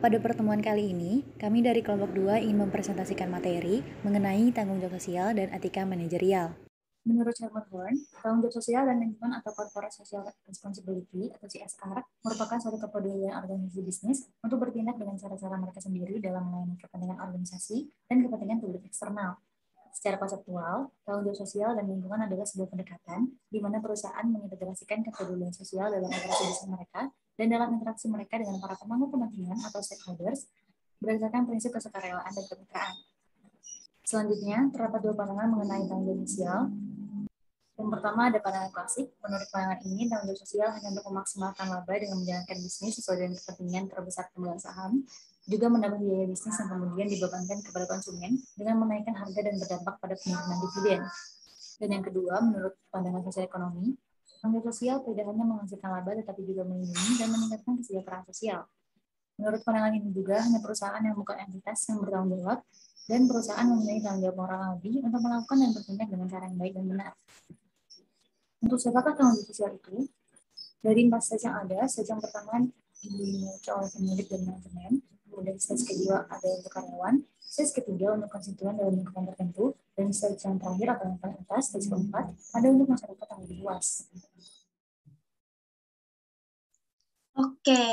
Pada pertemuan kali ini, kami dari kelompok 2 ingin mempresentasikan materi mengenai tanggung jawab sosial dan etika manajerial. Menurut Sherwood Horn, tanggung jawab sosial dan lingkungan atau Corporate Social Responsibility atau CSR merupakan suatu kepedulian organisasi bisnis untuk bertindak dengan cara-cara mereka sendiri dalam melayani kepentingan organisasi dan kepentingan publik eksternal. Secara konseptual, tanggung jawab sosial dan lingkungan adalah sebuah pendekatan di mana perusahaan mengintegrasikan kepedulian sosial dalam operasi bisnis mereka dan dalam interaksi mereka dengan para pemangku kepentingan atau stakeholders berdasarkan prinsip kesukarelaan dan kemitraan. Selanjutnya, terdapat dua pandangan mengenai tanggung jawab sosial. Yang pertama ada pandangan klasik. Menurut pandangan ini, tanggung jawab sosial hanya untuk memaksimalkan laba dengan menjalankan bisnis sesuai dengan kepentingan terbesar pemegang saham, juga menambah biaya bisnis yang kemudian dibebankan kepada konsumen dengan menaikkan harga dan berdampak pada penerimaan dividen. Dan yang kedua, menurut pandangan sosial ekonomi, tanggung jawab sosial tidak hanya menghasilkan laba tetapi juga melindungi dan meningkatkan kesejahteraan sosial. Menurut pandangan ini juga, hanya perusahaan yang bukan entitas yang bertanggung jawab dan perusahaan mempunyai tanggung jawab moral yang lebih untuk melakukan dan bertindak dengan cara yang baik dan benar. Untuk siapakah tanggung jawab sosial itu? Dari 4 stage yang ada, stage yang pertama dimiliki oleh pemilik dan manajemen, kemudian stage kedua ada untuk karyawan, stage ketiga untuk konstituen dalam lingkungan tertentu, dan stage yang terakhir atau yang paling atas, stage keempat, ada untuk masyarakat yang lebih luas. Oke.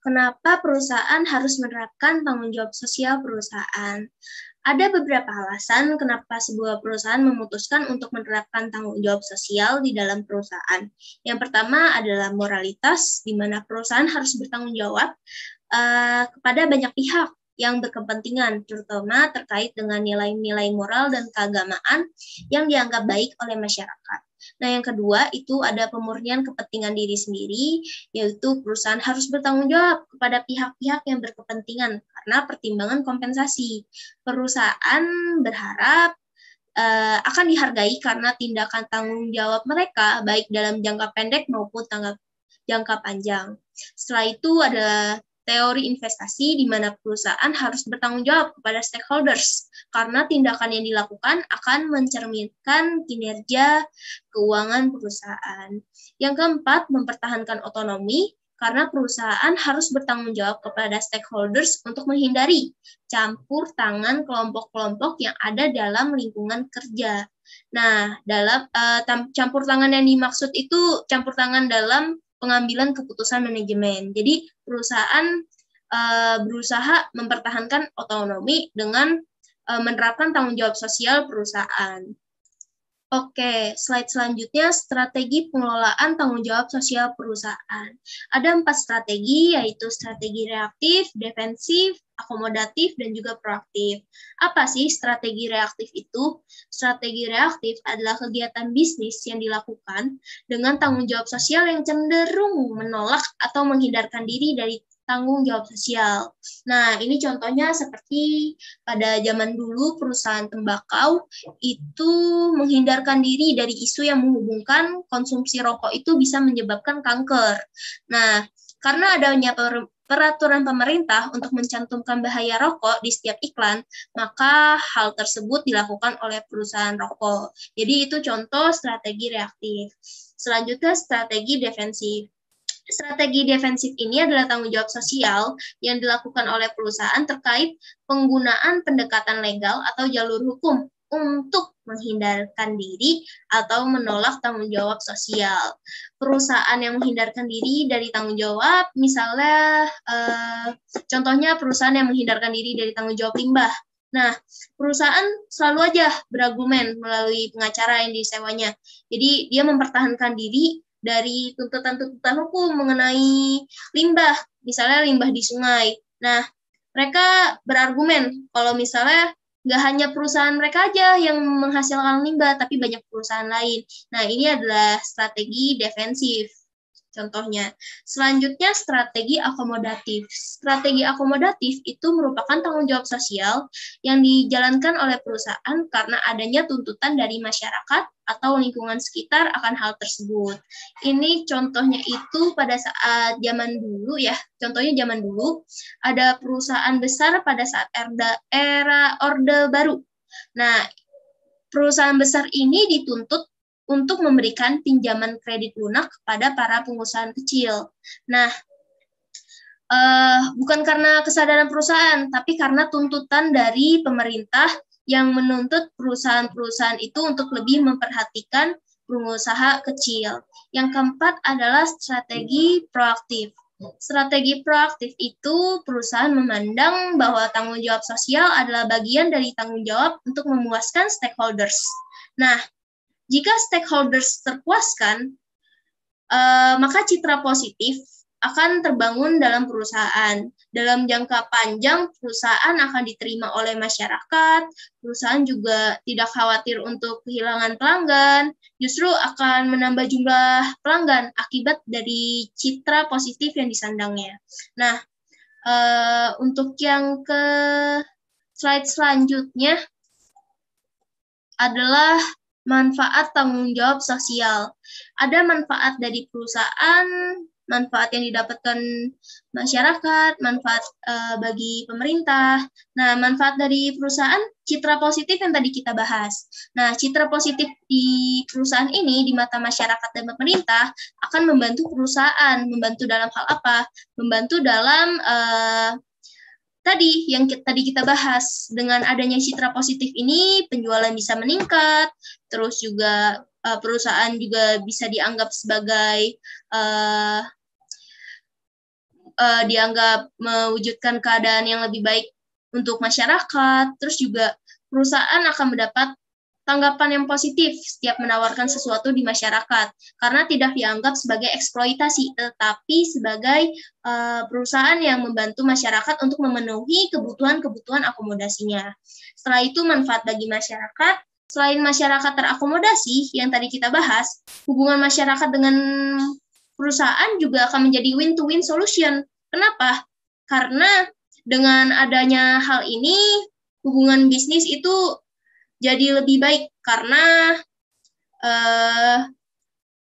Kenapa perusahaan harus menerapkan tanggung jawab sosial perusahaan? Ada beberapa alasan kenapa sebuah perusahaan memutuskan untuk menerapkan tanggung jawab sosial di dalam perusahaan. Yang pertama adalah moralitas, di mana perusahaan harus bertanggung jawab kepada banyak pihak yang berkepentingan, terutama terkait dengan nilai-nilai moral dan keagamaan yang dianggap baik oleh masyarakat. Nah, yang kedua itu ada pemurnian kepentingan diri sendiri, yaitu perusahaan harus bertanggung jawab kepada pihak-pihak yang berkepentingan karena pertimbangan kompensasi. Perusahaan berharap akan dihargai karena tindakan tanggung jawab mereka, baik dalam jangka pendek maupun jangka panjang. Setelah itu ada teori investasi di mana perusahaan harus bertanggung jawab kepada stakeholders karena tindakan yang dilakukan akan mencerminkan kinerja keuangan perusahaan. Yang keempat, mempertahankan otonomi karena perusahaan harus bertanggung jawab kepada stakeholders untuk menghindari campur tangan kelompok-kelompok yang ada dalam lingkungan kerja. Nah, dalam campur tangan yang dimaksud itu campur tangan dalam pengambilan keputusan manajemen. Jadi perusahaan berusaha mempertahankan otonomi dengan menerapkan tanggung jawab sosial perusahaan. Oke, slide selanjutnya strategi pengelolaan tanggung jawab sosial perusahaan. Ada 4 strategi, yaitu strategi reaktif, defensif, akomodatif, dan juga proaktif. Apa sih strategi reaktif itu? Strategi reaktif adalah kegiatan bisnis yang dilakukan dengan tanggung jawab sosial yang cenderung menolak atau menghindarkan diri dari tanggung jawab sosial. Nah, ini contohnya seperti pada zaman dulu perusahaan tembakau itu menghindarkan diri dari isu yang menghubungkan konsumsi rokok itu bisa menyebabkan kanker. Nah, karena adanya peraturan pemerintah untuk mencantumkan bahaya rokok di setiap iklan, maka hal tersebut dilakukan oleh perusahaan rokok. Jadi itu contoh strategi reaktif. Selanjutnya strategi defensif. Strategi defensif ini adalah tanggung jawab sosial yang dilakukan oleh perusahaan terkait penggunaan pendekatan legal atau jalur hukum untuk menghindarkan diri atau menolak tanggung jawab sosial. Perusahaan yang menghindarkan diri dari tanggung jawab, misalnya contohnya perusahaan yang menghindarkan diri dari tanggung jawab limbah. Nah, perusahaan selalu aja berargumen melalui pengacara yang disewanya. Jadi dia mempertahankan diri dari tuntutan-tuntutan hukum mengenai limbah, misalnya limbah di sungai. Nah, mereka berargumen kalau misalnya nggak hanya perusahaan mereka aja yang menghasilkan limbah, tapi banyak perusahaan lain. Nah, ini adalah strategi defensif. Contohnya, selanjutnya strategi akomodatif. Strategi akomodatif itu merupakan tanggung jawab sosial yang dijalankan oleh perusahaan karena adanya tuntutan dari masyarakat atau lingkungan sekitar akan hal tersebut. Ini contohnya itu pada saat zaman dulu ya, contohnya zaman dulu ada perusahaan besar pada saat era Orde Baru. Nah, perusahaan besar ini dituntut untuk memberikan pinjaman kredit lunak kepada para pengusaha kecil. Nah, bukan karena kesadaran perusahaan, tapi karena tuntutan dari pemerintah yang menuntut perusahaan-perusahaan itu untuk lebih memperhatikan pengusaha kecil. Yang keempat adalah strategi proaktif. Strategi proaktif itu perusahaan memandang bahwa tanggung jawab sosial adalah bagian dari tanggung jawab untuk memuaskan stakeholders. Nah, jika stakeholders terpuaskan, maka citra positif akan terbangun dalam perusahaan. Dalam jangka panjang, perusahaan akan diterima oleh masyarakat, perusahaan juga tidak khawatir untuk kehilangan pelanggan, justru akan menambah jumlah pelanggan akibat dari citra positif yang disandangnya. Nah, untuk yang ke slide selanjutnya adalah manfaat tanggung jawab sosial. Ada manfaat dari perusahaan, manfaat yang didapatkan masyarakat, manfaat bagi pemerintah. Nah, manfaat dari perusahaan, citra positif yang tadi kita bahas. Nah, citra positif di perusahaan ini di mata masyarakat dan pemerintah akan membantu perusahaan. Membantu dalam hal apa? Membantu dalam tadi yang tadi kita bahas, dengan adanya citra positif ini penjualan bisa meningkat, terus juga perusahaan juga bisa dianggap sebagai dianggap mewujudkan keadaan yang lebih baik untuk masyarakat, terus juga perusahaan akan mendapat tanggapan yang positif setiap menawarkan sesuatu di masyarakat, karena tidak dianggap sebagai eksploitasi, tetapi sebagai perusahaan yang membantu masyarakat untuk memenuhi kebutuhan-kebutuhan akomodasinya. Setelah itu, manfaat bagi masyarakat. Selain masyarakat terakomodasi, yang tadi kita bahas, hubungan masyarakat dengan perusahaan juga akan menjadi win-to-win solution. Kenapa? Karena dengan adanya hal ini, hubungan bisnis itu jadi lebih baik karena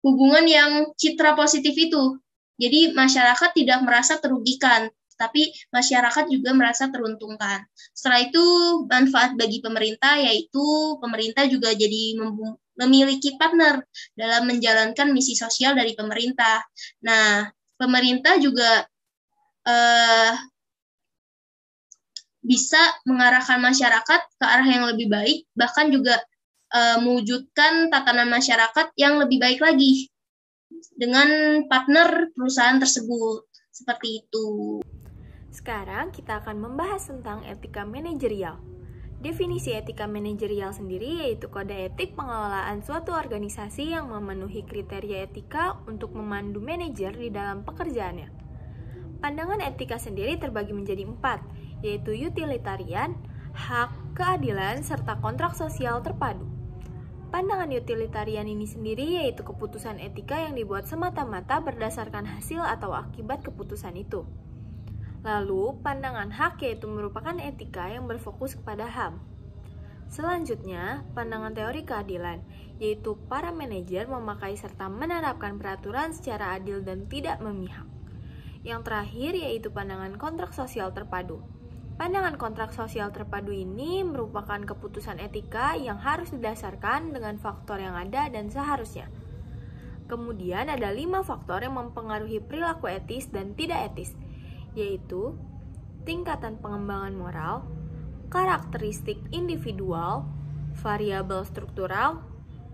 hubungan yang citra positif itu. Jadi masyarakat tidak merasa terugikan, tapi masyarakat juga merasa teruntungkan. Setelah itu, manfaat bagi pemerintah, yaitu pemerintah juga jadi memiliki partner dalam menjalankan misi sosial dari pemerintah. Nah, pemerintah juga bisa mengarahkan masyarakat ke arah yang lebih baik, bahkan juga mewujudkan tatanan masyarakat yang lebih baik lagi dengan partner perusahaan tersebut. Seperti itu. Sekarang kita akan membahas tentang etika manajerial. Definisi etika manajerial sendiri yaitu kode etik pengelolaan suatu organisasi yang memenuhi kriteria etika untuk memandu manajer di dalam pekerjaannya. Pandangan etika sendiri terbagi menjadi 4, yaitu utilitarian, hak, keadilan, serta kontrak sosial terpadu. Pandangan utilitarian ini sendiri yaitu keputusan etika yang dibuat semata-mata berdasarkan hasil atau akibat keputusan itu. Lalu, pandangan hak yaitu merupakan etika yang berfokus kepada HAM. Selanjutnya, pandangan teori keadilan, yaitu para manajer memakai serta menerapkan peraturan secara adil dan tidak memihak. Yang terakhir yaitu pandangan kontrak sosial terpadu. Pandangan kontrak sosial terpadu ini merupakan keputusan etika yang harus didasarkan dengan faktor yang ada dan seharusnya. Kemudian ada 5 faktor yang mempengaruhi perilaku etis dan tidak etis, yaitu tingkatan pengembangan moral, karakteristik individual, variabel struktural,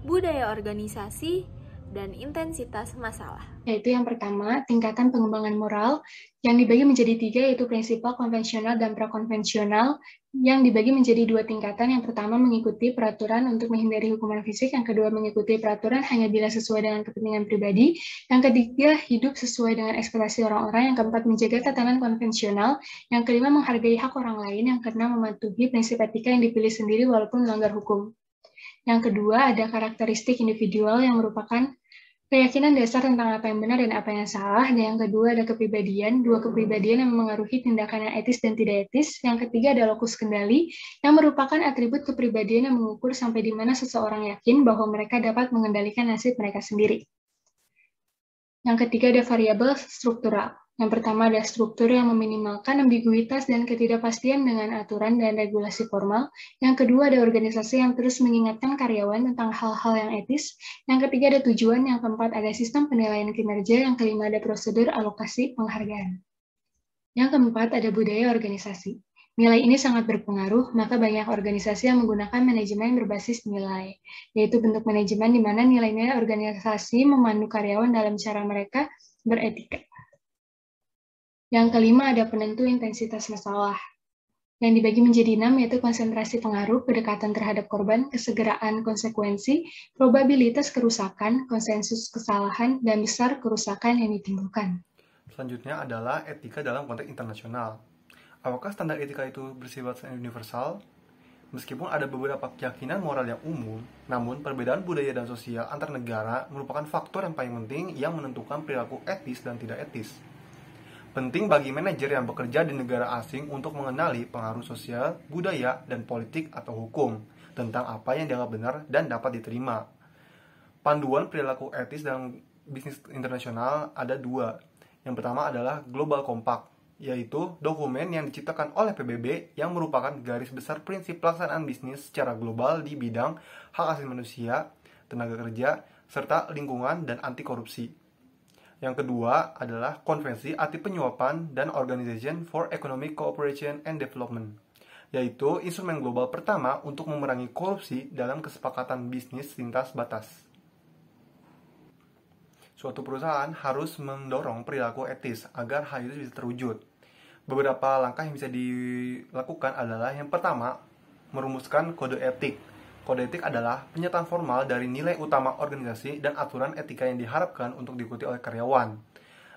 budaya organisasi, dan intensitas masalah. Yaitu yang pertama, tingkatan pengembangan moral, yang dibagi menjadi 3, yaitu prinsipal, konvensional, dan prakonvensional, yang dibagi menjadi 2 tingkatan. Yang pertama, mengikuti peraturan untuk menghindari hukuman fisik, yang kedua, mengikuti peraturan hanya bila sesuai dengan kepentingan pribadi, yang ketiga, hidup sesuai dengan ekspektasi orang-orang, yang keempat, menjaga tatanan konvensional, yang kelima, menghargai hak orang lain, yang keenam, mematuhi prinsip etika yang dipilih sendiri walaupun melanggar hukum. Yang kedua, ada karakteristik individual yang merupakan keyakinan dasar tentang apa yang benar dan apa yang salah. Dan yang kedua ada kepribadian, 2 kepribadian yang memengaruhi tindakan yang etis dan tidak etis. Yang ketiga ada lokus kendali, yang merupakan atribut kepribadian yang mengukur sampai di mana seseorang yakin bahwa mereka dapat mengendalikan nasib mereka sendiri. Yang ketiga ada variabel struktural. Yang pertama ada struktur yang meminimalkan ambiguitas dan ketidakpastian dengan aturan dan regulasi formal. Yang kedua ada organisasi yang terus mengingatkan karyawan tentang hal-hal yang etis. Yang ketiga ada tujuan. Yang keempat ada sistem penilaian kinerja. Yang kelima ada prosedur alokasi penghargaan. Yang keempat, ada budaya organisasi. Nilai ini sangat berpengaruh, maka banyak organisasi yang menggunakan manajemen berbasis nilai, yaitu bentuk manajemen di mana nilai-nilai organisasi memandu karyawan dalam cara mereka beretika. Yang kelima, ada penentu intensitas masalah. Yang dibagi menjadi 6, yaitu konsentrasi pengaruh, kedekatan terhadap korban, kesegeraan konsekuensi, probabilitas kerusakan, konsensus kesalahan, dan besar kerusakan yang ditimbulkan. Selanjutnya adalah etika dalam konteks internasional. Apakah standar etika itu bersifat universal? Meskipun ada beberapa keyakinan moral yang umum, namun perbedaan budaya dan sosial antar negara merupakan faktor yang paling penting yang menentukan perilaku etis dan tidak etis. Penting bagi manajer yang bekerja di negara asing untuk mengenali pengaruh sosial, budaya, dan politik atau hukum tentang apa yang dianggap benar dan dapat diterima. Panduan perilaku etis dalam bisnis internasional ada 2. Yang pertama adalah Global Compact, yaitu dokumen yang diciptakan oleh PBB yang merupakan garis besar prinsip pelaksanaan bisnis secara global di bidang hak asasi manusia, tenaga kerja, serta lingkungan dan anti korupsi. Yang kedua adalah Konvensi Anti Penyuapan dan Organization for Economic Cooperation and Development, yaitu instrumen global pertama untuk memerangi korupsi dalam kesepakatan bisnis lintas batas. Suatu perusahaan harus mendorong perilaku etis agar hal itu bisa terwujud. Beberapa langkah yang bisa dilakukan adalah yang pertama, merumuskan kode etik. Kode etik adalah pernyataan formal dari nilai utama organisasi dan aturan etika yang diharapkan untuk diikuti oleh karyawan.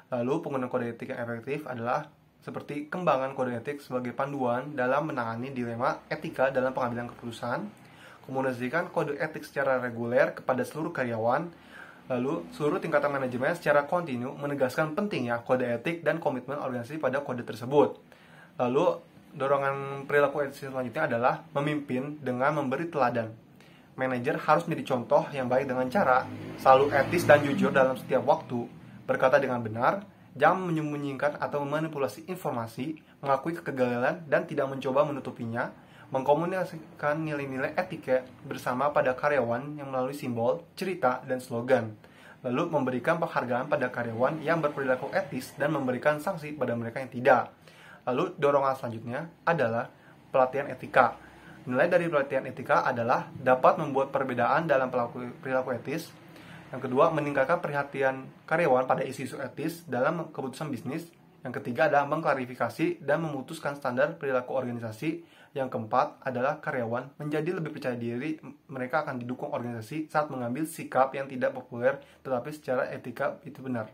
Lalu, penggunaan kode etik yang efektif adalah seperti kembangan kode etik sebagai panduan dalam menangani dilema etika dalam pengambilan keputusan, komunikasikan kode etik secara reguler kepada seluruh karyawan. Lalu, seluruh tingkatan manajemen secara kontinu menegaskan pentingnya kode etik dan komitmen organisasi pada kode tersebut. Lalu, dorongan perilaku etis selanjutnya adalah memimpin dengan memberi teladan. Manajer harus menjadi contoh yang baik dengan cara selalu etis dan jujur dalam setiap waktu, berkata dengan benar, jangan menyembunyikan atau memanipulasi informasi, mengakui kegagalan dan tidak mencoba menutupinya, mengkomunikasikan nilai-nilai etika bersama pada karyawan yang melalui simbol, cerita, dan slogan. Lalu memberikan penghargaan pada karyawan yang berperilaku etis dan memberikan sanksi pada mereka yang tidak. Lalu dorongan selanjutnya adalah pelatihan etika. Nilai dari pelatihan etika adalah dapat membuat perbedaan dalam perilaku etis. Yang kedua, meningkatkan perhatian karyawan pada isu-isu etis dalam keputusan bisnis. Yang ketiga adalah mengklarifikasi dan memutuskan standar perilaku organisasi. Yang keempat adalah karyawan menjadi lebih percaya diri, mereka akan didukung organisasi saat mengambil sikap yang tidak populer tetapi secara etika itu benar.